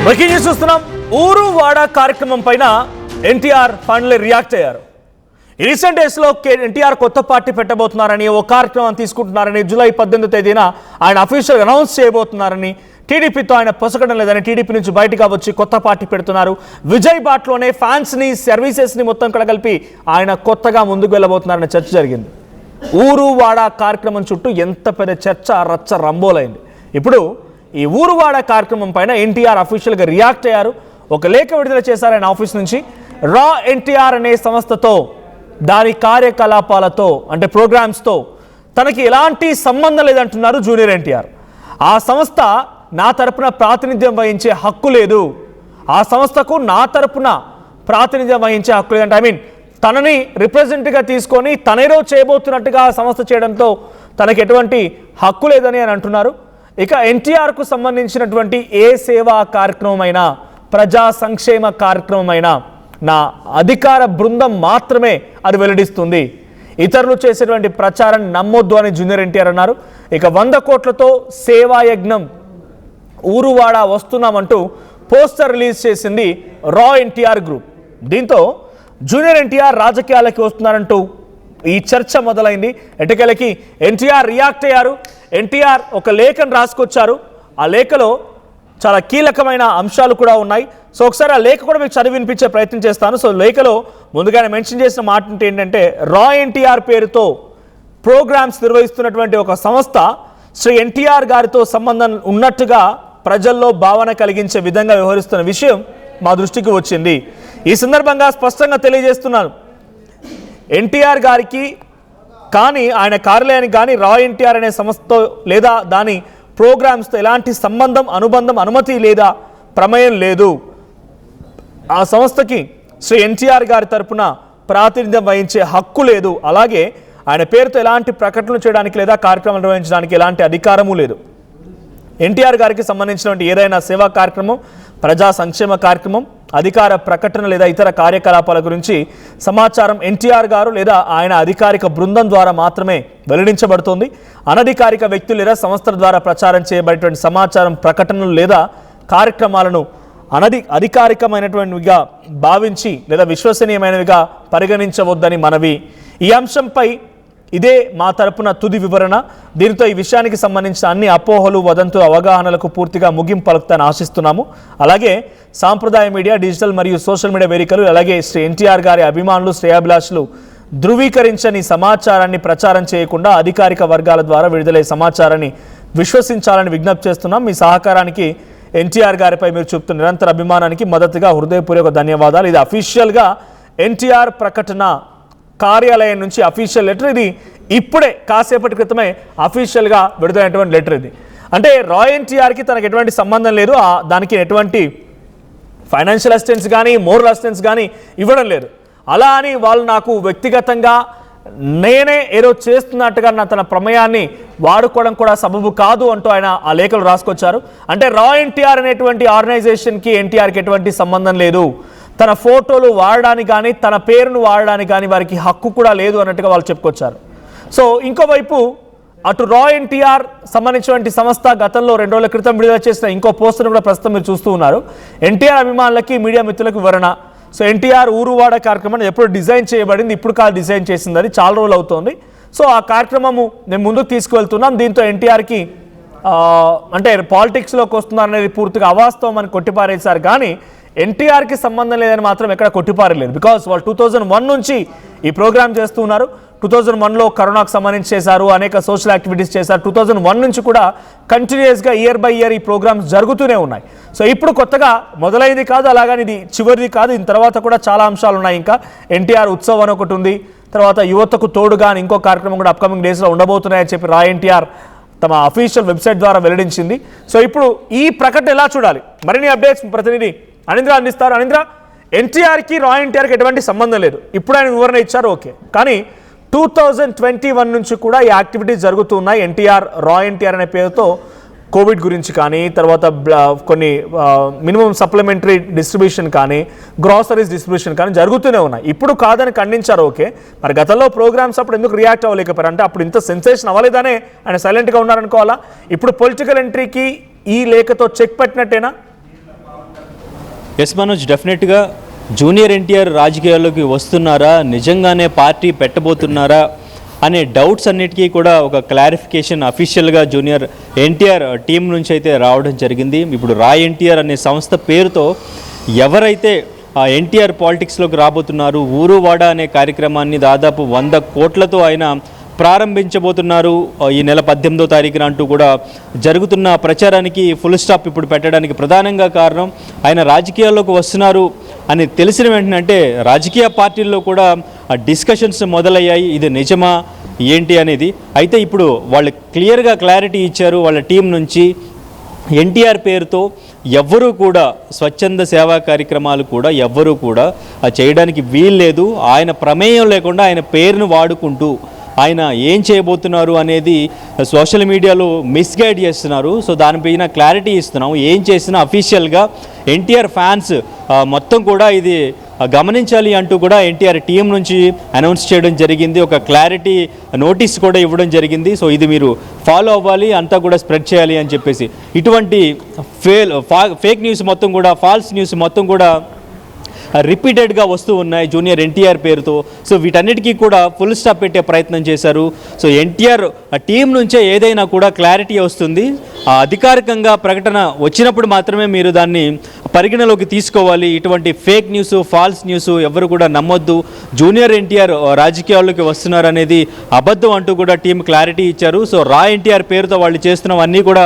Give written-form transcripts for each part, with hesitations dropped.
Breaking news చూస్తున్నాం. ఊరు వాడ కార్యక్రమం పైన ఎన్టీఆర్ ఫైనల్లీ రియాక్ట్ అయ్యారు. ఈ రీసెంట్ డేస్ లో ఎన్టీఆర్ కొత్త పార్టీ పెట్టబోతున్నారని, ఓ కార్యక్రమం తీసుకుంటున్నారని, జూలై 18వ తేదీన ఆయన అఫీషియల్ అనౌన్స్ చేయబోతున్నారని, టీడీపీతో ఆయన పొసగడం లేదని, టీడీపీ నుంచి బయటగా వచ్చి కొత్త పార్టీ పెడుతున్నారు. విజయ్ బాట్లోనే ఫ్యాన్స్ ని, సర్వీసెస్ ని మొత్తం కలగలిపి ఆయన కొత్తగా ముందుకు వెళ్ళబోతున్నారనే చర్చ జరిగింది. ఊరు వాడ కార్యక్రమం చుట్టూ ఎంత పెద్ద చర్చ, రచ్చ రంబోలైంది. ఇప్పుడు ఈ ఊరువాడ కార్యక్రమం పైన ఎన్టీఆర్ అఫీషియల్గా రియాక్ట్ అయ్యారు. ఒక లేఖ విడుదల చేశారు ఆయన ఆఫీస్ నుంచి. రా ఎన్టీఆర్ అనే సంస్థతో, దాని కార్యకలాపాలతో అంటే ప్రోగ్రామ్స్తో తనకి ఎలాంటి సంబంధం లేదంటున్నారు జూనియర్ ఎన్టీఆర్. ఆ సంస్థ నా తరపున ప్రాతినిధ్యం వహించే హక్కు లేదు, ఆ సంస్థకు నా తరపున ప్రాతినిధ్యం వహించే హక్కు లేదంటే, ఐ మీన్ తనని రిప్రజెంట్గా తీసుకొని తనేదో చేయబోతున్నట్టుగా ఆ సంస్థ చేయడంతో తనకి ఎటువంటి హక్కు లేదని అని అంటున్నారు. ఇక ఎన్టీఆర్కు సంబంధించినటువంటి ఏ సేవా కార్యక్రమమైనా, ప్రజా సంక్షేమ కార్యక్రమమైనా నా అధికార బృందం మాత్రమే అది వెల్లడిస్తుంది, ఇతరులు చేసేటువంటి ప్రచారం నమ్మొద్దు అని జూనియర్ ఎన్టీఆర్ అన్నారు. ఇక 100 కోట్లతో సేవాయజ్ఞం ఊరువాడ వస్తున్నామంటూ పోస్టర్ రిలీజ్ చేసింది రా ఎన్టీఆర్ గ్రూప్. దీంతో జూనియర్ ఎన్టీఆర్ రాజకీయాలకి వస్తున్నారంటూ ఈ చర్చ మొదలైంది. ఎటకేలకి ఎన్టీఆర్ రియాక్ట్ అయ్యారు. ఎన్టీఆర్ ఒక లేఖను రాసుకొచ్చారు. ఆ లేఖలో చాలా కీలకమైన అంశాలు కూడా ఉన్నాయి. సో ఒకసారి ఆ లేఖ కూడా మీకు చదివి వినిపించే ప్రయత్నం చేస్తాను. సో లేఖలో ముందుగానే మెన్షన్ చేసిన మాట ఏంటంటే, రా ఎన్టీఆర్ పేరుతో ప్రోగ్రామ్స్ నిర్వహిస్తున్నటువంటి ఒక సంస్థ శ్రీ ఎన్టీఆర్ గారితో సంబంధం ఉన్నట్టుగా ప్రజల్లో భావన కలిగించే విధంగా వ్యవహరిస్తున్న విషయం మా దృష్టికి వచ్చింది. ఈ సందర్భంగా స్పష్టంగా తెలియజేస్తున్నాను, ఎన్టీఆర్ గారికి కానీ ఆయన కార్యాలయానికి కానీ రా ఎన్టీఆర్ అనే సంస్థతో లేదా దాని ప్రోగ్రామ్స్తో ఎలాంటి సంబంధం, అనుబంధం, అనుమతి లేదా ప్రమేయం లేదు. ఆ సంస్థకి శ్రీ ఎన్టీఆర్ గారి తరపున ప్రాతినిధ్యం వహించే హక్కు లేదు. అలాగే ఆయన పేరుతో ఎలాంటి ప్రకటనలు చేయడానికి లేదా కార్యక్రమాలు నిర్వహించడానికి ఎలాంటి అధికారము లేదు. ఎన్టీఆర్ గారికి సంబంధించినటువంటి ఏదైనా సేవా కార్యక్రమం, ప్రజా సంక్షేమ కార్యక్రమం, అధికార ప్రకటన లేదా ఇతర కార్యకలాపాల గురించి సమాచారం ఎన్టీఆర్ గారు లేదా ఆయన అధికారిక బృందం ద్వారా మాత్రమే వెల్లడించబడుతుంది. అనధికారిక వ్యక్తులు లేదా సంస్థల ద్వారా ప్రచారం చేయబడేటువంటి సమాచారం, ప్రకటనలు లేదా కార్యక్రమాలను అధికారికమైనటువంటివిగా భావించి లేదా విశ్వసనీయమైనవిగా పరిగణించవద్దని మనవి. ఈ అంశంపై ఇదే మా తరపున తుది వివరణ. దీనితో ఈ విషయానికి సంబంధించిన అన్ని అపోహలు, వదంతులు, అవగాహనలకు పూర్తిగా ముగింపు పలుకుతాయని ఆశిస్తున్నాము. అలాగే సాంప్రదాయ మీడియా, డిజిటల్ మరియు సోషల్ మీడియా వేదికలు, అలాగే శ్రీ ఎన్టీఆర్ గారి అభిమానులు, శ్రేయాభిలాషులు ధృవీకరించని సమాచారాన్ని ప్రచారం చేయకుండా అధికారిక వర్గాల ద్వారా విడుదలయ్యే సమాచారాన్ని విశ్వసించాలని విజ్ఞప్తి చేస్తున్నాం. మీ సహకారానికి, ఎన్టీఆర్ గారిపై మీరు చూపుతున్న నిరంతర అభిమానానికి మద్దతుగా హృదయపూర్వక ధన్యవాదాలు. ఇది అఫీషియల్గా ఎన్టీఆర్ ప్రకటన కార్యాలయం నుంచి అఫీషియల్ లెటర్. ఇది ఇప్పుడే కాసేపటి క్రితమే అఫీషియల్గా విడుదలైనటువంటి లెటర్ ఇది. అంటే రా ఎన్టీఆర్కి తనకు ఎటువంటి సంబంధం లేదు, దానికి ఎటువంటి ఫైనాన్షియల్ అసిస్టెన్స్ కానీ మోరల్ అసిస్టెన్స్ కానీ ఇవ్వడం లేదు. అలా అని వాళ్ళు నాకు వ్యక్తిగతంగా నేనే ఏదో చేస్తున్నట్టుగా తన ప్రమేయాన్ని వాడుకోవడం కూడా సబబు కాదు అంటూ ఆయన ఆ లేఖలు రాసుకొచ్చారు. అంటే రా ఎన్టీఆర్ అనేటువంటి ఆర్గనైజేషన్కి ఎన్టీఆర్కి ఎటువంటి సంబంధం లేదు, తన ఫోటోలు వాడడానికి కానీ తన పేరును వాడడానికి కానీ వారికి హక్కు కూడా లేదు అన్నట్టుగా వాళ్ళు చెప్పుకొచ్చారు. సో ఇంకోవైపు అటు రా ఎన్టీఆర్ సంబంధించినటువంటి సంస్థ గతంలో 2 రోజుల క్రితం విడుదల చేసిన ఇంకో పోస్టర్ను కూడా ప్రస్తుతం మీరు చూస్తూ ఉన్నారు. ఎన్టీఆర్ అభిమానులకి, మీడియా మిత్రులకు వివరణ. సో ఎన్టీఆర్ ఊరువాడ కార్యక్రమం ఎప్పుడు డిజైన్ చేయబడింది, ఇప్పుడు కాదు డిజైన్ చేసింది, అది చాలా రోజులు అవుతుంది. సో ఆ కార్యక్రమము మేము ముందుకు తీసుకువెళ్తున్నాం. దీంతో ఎన్టీఆర్కి అంటే పాలిటిక్స్లోకి వస్తున్నారనేది పూర్తిగా అవాస్తవం అని కొట్టిపారేశారు. కానీ ఎన్టీఆర్కి సంబంధం లేదని మాత్రం ఎక్కడ కొట్టిపారలేదు. బికాస్ వాళ్ళు 2001 నుంచి ఈ ప్రోగ్రామ్ చేస్తూ ఉన్నారు. 2001లో కరోనాకు సంబంధించి చేశారు, అనేక సోషల్ యాక్టివిటీస్ చేశారు. 2001 నుంచి కూడా కంటిన్యూస్గా ఇయర్ బై ఇయర్ ఈ ప్రోగ్రామ్స్ జరుగుతూనే ఉన్నాయి. సో ఇప్పుడు కొత్తగా మొదలైంది కాదు, అలాగని ఇది చివరిది కాదు. దీని తర్వాత కూడా చాలా అంశాలు ఉన్నాయి. ఇంకా ఎన్టీఆర్ ఉత్సవం అని ఒకటి ఉంది, తర్వాత యువతకు తోడుగా ఇంకో కార్యక్రమం కూడా అప్కమింగ్ డేస్లో ఉండబోతున్నాయని చెప్పి రా ఎన్టీఆర్ తమ అఫీషియల్ వెబ్సైట్ ద్వారా వెల్లడించింది. సో ఇప్పుడు ఈ ప్రకటన ఎలా చూడాలి? మరిన్ని అప్డేట్స్ ప్రతినిధి అనింద్ర అందిస్తారు. అనింద్ర, ఎన్టీఆర్కి రా ఎన్టీఆర్కి ఎటువంటి సంబంధం లేదు, ఇప్పుడు ఆయన వివరణ ఇచ్చారు, ఓకే. కానీ 2021 నుంచి కూడా ఈ యాక్టివిటీస్ జరుగుతున్నాయి. ఎన్టీఆర్, రా ఎన్టీఆర్ అనే పేరుతో కోవిడ్ గురించి కానీ, తర్వాత కొన్ని మినిమం సప్లిమెంటరీ డిస్ట్రిబ్యూషన్ కానీ, గ్రాసరీస్ డిస్ట్రిబ్యూషన్ కానీ జరుగుతూనే ఉన్నాయి. ఇప్పుడు కాదని ఖండించారు, ఓకే. మరి గతంలో ప్రోగ్రామ్స్ అప్పుడు ఎందుకు రియాక్ట్ అవ్వలేకపోయారు? అంటే అప్పుడు ఇంత సెన్సేషన్ అవ్వలేదనే ఆయన సైలెంట్గా ఉన్నారనుకోవాలా? ఇప్పుడు పొలిటికల్ ఎంట్రీకి ఈ లేఖతో చెక్ పెట్టినట్టేనా? ఎస్ మనోజ్, డెఫినెట్గా జూనియర్ ఎన్టీఆర్ రాజకీయాల్లోకి వస్తున్నారా, నిజంగానే పార్టీ పెట్టబోతున్నారా అనే డౌట్స్ అన్నిటికీ కూడా ఒక క్లారిఫికేషన్ అఫీషియల్గా జూనియర్ ఎన్టీఆర్ టీం నుంచి అయితే రావడం జరిగింది. ఇప్పుడు రాయ్ ఎన్టీఆర్ అనే సంస్థ పేరుతో ఎవరైతే ఎన్టీఆర్ పాలిటిక్స్లోకి రాబోతున్నారు, ఊరు వాడ అనే కార్యక్రమాన్ని దాదాపు 100 కోట్లతో ఆయన ప్రారంభించబోతున్నారు ఈ నెల 18వ తారీఖున అంటూ కూడా జరుగుతున్న ప్రచారానికి ఫుల్ స్టాప్ ఇప్పుడు పెట్టడానికి ప్రధానంగా కారణం ఆయన రాజకీయాల్లోకి వస్తున్నారు అని తెలిసిన వెంటనే, అంటే రాజకీయ పార్టీల్లో కూడా డిస్కషన్స్ మొదలయ్యాయి, ఇది నిజమా ఏంటి అనేది. అయితే ఇప్పుడు వాళ్ళు క్లియర్గా క్లారిటీ ఇచ్చారు వాళ్ళ టీం నుంచి. ఎన్టీఆర్ పేరుతో ఎవ్వరూ కూడా స్వచ్ఛంద సేవా కార్యక్రమాలు కూడా ఎవ్వరూ కూడా చేయడానికి వీల్లేదు. ఆయన ప్రమేయం లేకుండా ఆయన పేరును వాడుకుంటూ ఆయన ఏం చేయబోతున్నారు అనేది సోషల్ మీడియాలో మిస్గైడ్ చేస్తున్నారు. సో దానిపైన క్లారిటీ ఇస్తున్నాం. ఏం చేసినా అఫీషియల్గా ఎన్టీఆర్ ఫ్యాన్స్ మొత్తం కూడా ఇది గమనించాలి అంటూ కూడా ఎన్టీఆర్ టీం నుంచి అనౌన్స్ చేయడం జరిగింది. ఒక క్లారిటీ నోటీస్ కూడా ఇవ్వడం జరిగింది. సో ఇది మీరు ఫాలో అవ్వాలి, అంతా కూడా స్ప్రెడ్ చేయాలి అని చెప్పేసి. ఇటువంటి ఫేక్ న్యూస్ మొత్తం కూడా, ఫాల్స్ న్యూస్ మొత్తం కూడా రిపీటెడ్గా వస్తూ ఉన్నాయి జూనియర్ ఎన్టీఆర్ పేరుతో. సో వీటన్నిటికీ కూడా ఫుల్ స్టాప్ పెట్టే ప్రయత్నం చేశారు. సో ఎన్టీఆర్ టీం నుంచే ఏదైనా కూడా క్లారిటీ వస్తుంది. అధికారికంగా ప్రకటన వచ్చినప్పుడు మాత్రమే మీరు దాన్ని పరిగణలోకి తీసుకోవాలి. ఇటువంటి ఫేక్ న్యూస్, ఫాల్స్ న్యూస్ ఎవరు కూడా నమ్మొద్దు. జూనియర్ ఎన్టీఆర్ రాజకీయాల్లోకి వస్తున్నారు అనేది అబద్ధం అంటూ కూడా టీం క్లారిటీ ఇచ్చారు. సో రా ఎన్టీఆర్ పేరుతో వాళ్ళు చేస్తున్నవన్నీ కూడా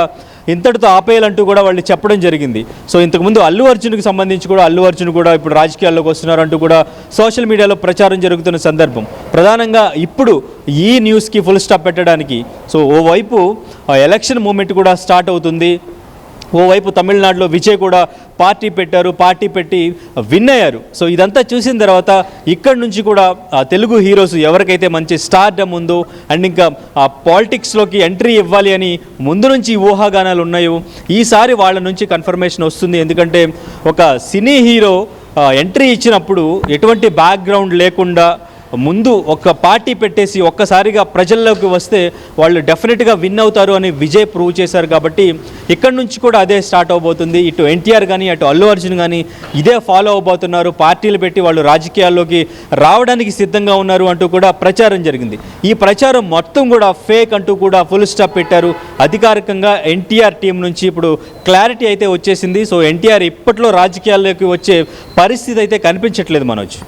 ఇంతటితో ఆపేయాలంటూ కూడా వాళ్ళు చెప్పడం జరిగింది. సో ఇంతకుముందు అల్లు అర్జున్కి సంబంధించి కూడా అల్లు అర్జున్ కూడా ఇప్పుడు రాజకీయాల్లోకి వస్తున్నారంటూ కూడా సోషల్ మీడియాలో ప్రచారం జరుగుతున్న సందర్భం. ప్రధానంగా ఇప్పుడు ఈ న్యూస్కి ఫుల్ స్టాప్ పెట్టడానికి సో ఓవైపు ఎలక్షన్ మూమెంట్ కూడా స్టార్ట్ అవుతుంది, ఓవైపు తమిళనాడులో విజయ్ కూడా పార్టీ పెట్టారు, పార్టీ పెట్టి విన్ అయ్యారు. సో ఇదంతా చూసిన తర్వాత ఇక్కడ నుంచి కూడా తెలుగు హీరోస్ ఎవరికైతే మంచి స్టార్డమ్ ఉందో అండ్ ఇంకా పాలిటిక్స్లోకి ఎంట్రీ ఇవ్వాలి అని ముందు నుంచి ఊహాగానాలు ఉన్నాయో ఈసారి వాళ్ళ నుంచి కన్ఫర్మేషన్ వస్తుంది. ఎందుకంటే ఒక సినీ హీరో ఎంట్రీ ఇచ్చినప్పుడు ఎటువంటి బ్యాక్గ్రౌండ్ లేకుండా ముందు ఒక పార్టీ పెట్టేసి ఒక్కసారిగా ప్రజల్లోకి వస్తే వాళ్ళు డెఫినెట్గా విన్ అవుతారు అని విజయ్ ప్రూవ్ చేశారు. కాబట్టి ఇక్కడ నుంచి కూడా అదే స్టార్ట్ అవబోతుంది. ఇటు ఎన్టీఆర్ కానీ అటు అల్లు అర్జున్ కానీ ఇదే ఫాలో అవబోతున్నారు. పార్టీలు పెట్టి వాళ్ళు రాజకీయాల్లోకి రావడానికి సిద్ధంగా ఉన్నారు అంటూ కూడా ప్రచారం జరిగింది. ఈ ప్రచారం మొత్తం కూడా ఫేక్ అంటూ కూడా ఫుల్ స్టాప్ పెట్టారు. అధికారికంగా ఎన్టీఆర్ టీం నుంచి ఇప్పుడు క్లారిటీ అయితే వచ్చేసింది. సో ఎన్టీఆర్ ఇప్పట్లో రాజకీయాల్లోకి వచ్చే పరిస్థితి అయితే కనిపించట్లేదు మనోజ్.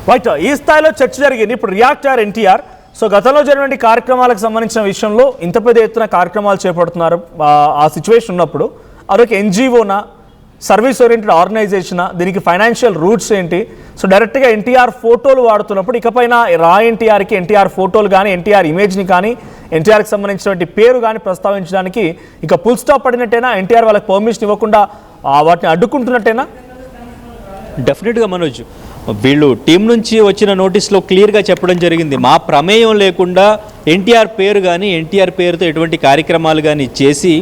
రైట్, ఈ స్థాయిలో చర్చ జరిగింది. ఇప్పుడు రియాక్ట్ అయ్యారు ఎన్టీఆర్. సో గతంలో జరిగిన కార్యక్రమాలకు సంబంధించిన విషయంలో ఇంత పెద్ద ఎత్తున కార్యక్రమాలు చేపడుతున్నారు. ఆ సిచ్యువేషన్ ఉన్నప్పుడు అదొక ఎన్జిఓనా, సర్వీస్ ఓరియంటెడ్ ఆర్గనైజేషనా, దీనికి ఫైనాన్షియల్ రూట్స్ ఏంటి? సో డైరెక్ట్గా ఎన్టీఆర్ ఫోటోలు వాడుతున్నప్పుడు ఇకపైన రా ఎన్టీఆర్కి ఎన్టీఆర్ ఫోటోలు కానీ ఎన్టీఆర్ ఇమేజ్ని కానీ ఎన్టీఆర్కి సంబంధించినటువంటి పేరు కానీ ప్రస్తావించడానికి ఇక ఫుల్ స్టాప్ పడినట్టేనా? ఎన్టీఆర్ వాళ్ళకి పర్మిషన్ ఇవ్వకుండా వాటిని అడ్డుకుంటున్నట్టేనా? డెఫినెట్గా మనోజ్, వీళ్ళు టీం నుంచి వచ్చిన నోటీస్లో క్లియర్గా చెప్పడం జరిగింది, మా ప్రమేయం లేకుండా ఎన్టీఆర్ పేరు కానీ ఎన్టీఆర్ పేరుతో ఎటువంటి కార్యక్రమాలు కానీ చేసి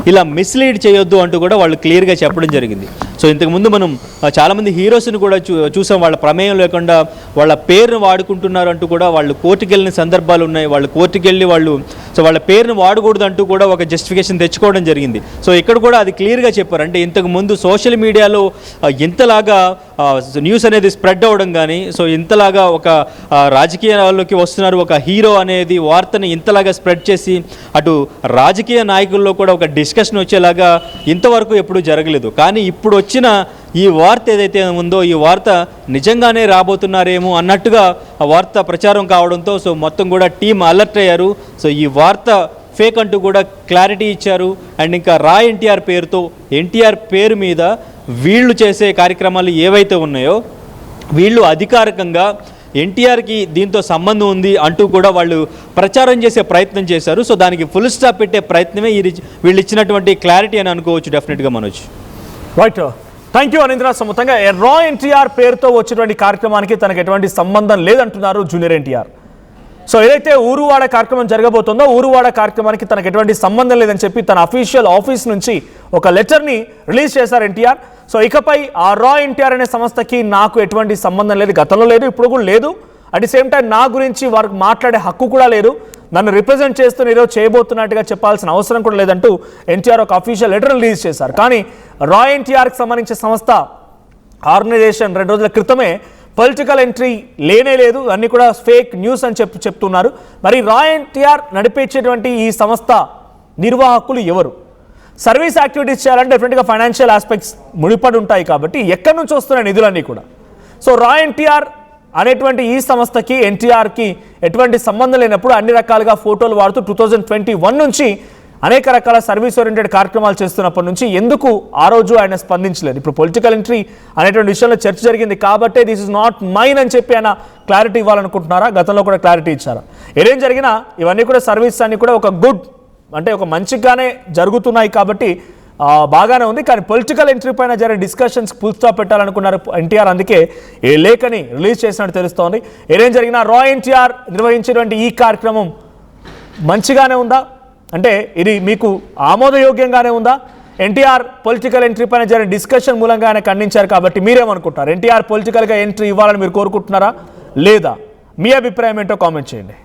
ఇలా మిస్లీడ్ చేయొద్దు అంటూ కూడా వాళ్ళు క్లియర్గా చెప్పడం జరిగింది. సో ఇంతకుముందు మనం చాలామంది హీరోస్ని కూడా చూసాం, వాళ్ళ ప్రమేయం లేకుండా వాళ్ళ పేరును వాడుకుంటున్నారు అంటూ కూడా వాళ్ళు కోర్టుకు వెళ్ళిన సందర్భాలు ఉన్నాయి. వాళ్ళు కోర్టుకు వెళ్ళి వాళ్ళు సో వాళ్ళ పేరును వాడకూడదు అంటూ కూడా ఒక జస్టిఫికేషన్ తెచ్చుకోవడం జరిగింది. సో ఇక్కడ కూడా అది క్లియర్గా చెప్పారు. అంటే ఇంతకుముందు సోషల్ మీడియాలో ఇంతలాగా న్యూస్ అనేది స్ప్రెడ్ అవ్వడం కానీ, సో ఇంతలాగా ఒక రాజకీయాల్లోకి వస్తున్నారు ఒక హీరో అనేది వార్తని ఇంతలాగా స్ప్రెడ్ చేసి అటు రాజకీయ నాయకుల్లో కూడా ఒక డిస్కషన్ వచ్చేలాగా ఇంతవరకు ఎప్పుడూ జరగలేదు. కానీ ఇప్పుడు వచ్చిన ఈ వార్త ఏదైతే ఉందో ఈ వార్త నిజంగానే రాబోతున్నారేమో అన్నట్టుగా ఆ వార్త ప్రచారం కావడంతో సో మొత్తం కూడా టీం అలర్ట్ అయ్యారు. సో ఈ వార్త ఫేక్ అంటూ కూడా క్లారిటీ ఇచ్చారు. అండ్ ఇంకా రా ఎన్టీఆర్ పేరుతో ఎన్టీఆర్ పేరు మీద వీళ్ళు చేసే కార్యక్రమాలు ఏవైతే ఉన్నాయో వీళ్ళు అధికారికంగా ఎన్టీఆర్కి దీంతో సంబంధం ఉంది అంటూ కూడా వాళ్ళు ప్రచారం చేసే ప్రయత్నం చేశారు. సో దానికి ఫుల్ స్టాప్ పెట్టే ప్రయత్నమే వీళ్ళు ఇచ్చినటువంటి క్లారిటీ అని అనుకోవచ్చు డెఫినెట్గా Manoj. Right, thank you Anindra. So మొత్తంగా రా ఎన్టీఆర్ పేరుతో వచ్చినటువంటి కార్యక్రమానికి తనకు ఎటువంటి సంబంధం లేదంటున్నారు జూనియర్ ఎన్టీఆర్. సో ఏదైతే ఊరువాడ కార్యక్రమం జరగబోతుందో ఊరువాడ కార్యక్రమానికి తనకు ఎటువంటి సంబంధం లేదని చెప్పి తన అఫీషియల్ ఆఫీస్ నుంచి ఒక లెటర్ని రిలీజ్ చేశారు ఎన్టీఆర్. సో ఇకపై ఆ రా ఎన్టీఆర్ అనే సంస్థకి నాకు ఎటువంటి సంబంధం లేదు, గతంలో లేదు, ఇప్పుడు కూడా లేదు. అట్ ది సేమ్ టైం నా గురించి వారికి మాట్లాడే హక్కు కూడా లేదు, నన్ను రిప్రజెంట్ చేస్తూ ఏదో చేయబోతున్నట్టుగా చెప్పాల్సిన అవసరం కూడా లేదంటూ ఎన్టీఆర్ ఒక అఫీషియల్ లెటర్ రిలీజ్ చేశారు. కానీ రా ఎన్టీఆర్కి సంబంధించిన సంస్థ ఆర్గనైజేషన్ 2 రోజుల క్రితమే పొలిటికల్ ఎంట్రీ లేనే లేదు, అన్నీ కూడా ఫేక్ న్యూస్ అని చెప్తున్నారు. మరి రా ఎన్టీఆర్ నడిపించేటువంటి ఈ సంస్థ నిర్వాహకులు ఎవరు? సర్వీస్ యాక్టివిటీస్ చేయాలంటే డెఫినెట్గా ఫైనాన్షియల్ ఆస్పెక్ట్స్ ముడిపడి ఉంటాయి కాబట్టి ఎక్కడి నుంచి వస్తున్నాయి నిధులన్నీ కూడా. సో రా ఎన్టీఆర్ అనేటువంటి ఈ సంస్థకి ఎన్టీఆర్కి ఎటువంటి సంబంధం లేనప్పుడు అన్ని రకాలుగా ఫోటోలు వాడుతూ 2021 నుంచి అనేక రకాల సర్వీస్ ఓరియంటెడ్ కార్యక్రమాలు చేస్తున్నప్పటి నుంచి ఎందుకు ఆ రోజు ఆయన స్పందించలేదు? ఇప్పుడు పొలిటికల్ ఎంట్రీ అనేటువంటి విషయంలో చర్చ జరిగింది కాబట్టి దిస్ ఇస్ నాట్ మైన్ అని చెప్పి ఆయన క్లారిటీ ఇవ్వాలనుకుంటున్నారా? గతంలో కూడా క్లారిటీ ఇచ్చారా? ఏదేం జరిగినా ఇవన్నీ కూడా సర్వీస్ అన్ని కూడా ఒక గుడ్ అంటే ఒక మంచిగానే జరుగుతున్నాయి కాబట్టి బాగానే ఉంది. కానీ పొలిటికల్ ఎంట్రీ పైన జరిగే డిస్కషన్స్ ఫుల్ స్టాప్ పెట్టాలనుకున్నారు ఎన్టీఆర్, అందుకే ఏ లేఖని రిలీజ్ చేసినట్టు తెలుస్తోంది. ఏదేం జరిగినా రా ఎన్టీఆర్ నిర్వహించినటువంటి ఈ కార్యక్రమం మంచిగానే ఉందా అంటే ఇది మీకు ఆమోదయోగ్యంగానే ఉందా? ఎన్టీఆర్ పొలిటికల్ ఎంట్రీ పైన జరిగిన డిస్కషన్ మూలంగా ఆయన ఖండించారు కాబట్టి మీరేమనుకుంటారు? ఎన్టీఆర్ పొలిటికల్గా ఎంట్రీ ఇవ్వాలని మీరు కోరుకుంటున్నారా లేదా? మీ అభిప్రాయం ఏంటో కామెంట్ చేయండి.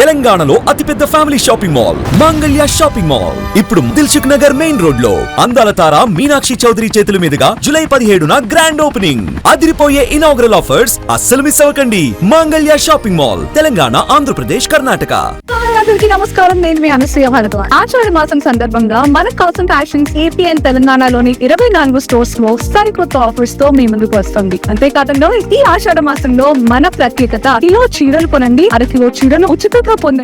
తెలంగాణలో అతిపెద్ద family shopping mall Mangalya shopping mall ఇప్పుడు దిల్సుఖ్ నగర్ మెయిన్ రోడ్ లో అందాల తార మీనాక్షి చౌదరి చేతుల మీదుగా జూలై 17న గ్రాండ్ ఓపెనింగ్. అదిరిపోయే ఇనాగ్రల్ ఆఫర్స్ అస్సలు మిస్ అవ్వకండి. Mangalya shopping mall, Telangana, Andhra Pradesh, Karnataka. నమస్కారం, నేను మీ అనసూయ భరద్వాజ్. ఆషాఢ మాసం సందర్భంగా మన కాసన్ ఫ్యాషన్స్ ఏపీ అండ్ తెలంగాణలోని 24 స్టోర్స్ లో సరికొత్త ఆఫర్స్ తో మీ ముందుకు వస్తుంది. అంతేకాదంలో ఈ ఆషాఢ మాసంలో మన ప్రత్యేకత, కిలో చీరలు కొనండి, అరకిలో చీరను ఉచితంగా పొందండి.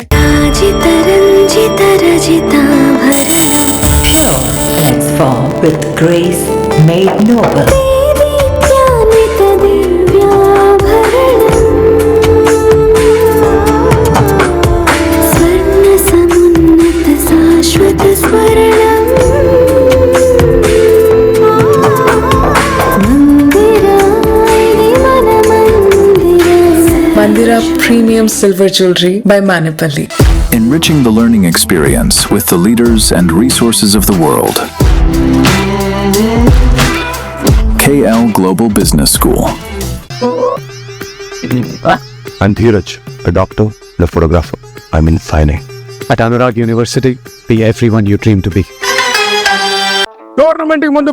Let's form with grace made noble. Mandira Premium Silver Jewelry by Manipali. Enriching the learning experience with the leaders and resources of the world. KL Global Business School. I'm Dheeraj, a doctor and a photographer. I'm in signing. At Anurag University, be everyone you dream to be. Tournament కి ముందు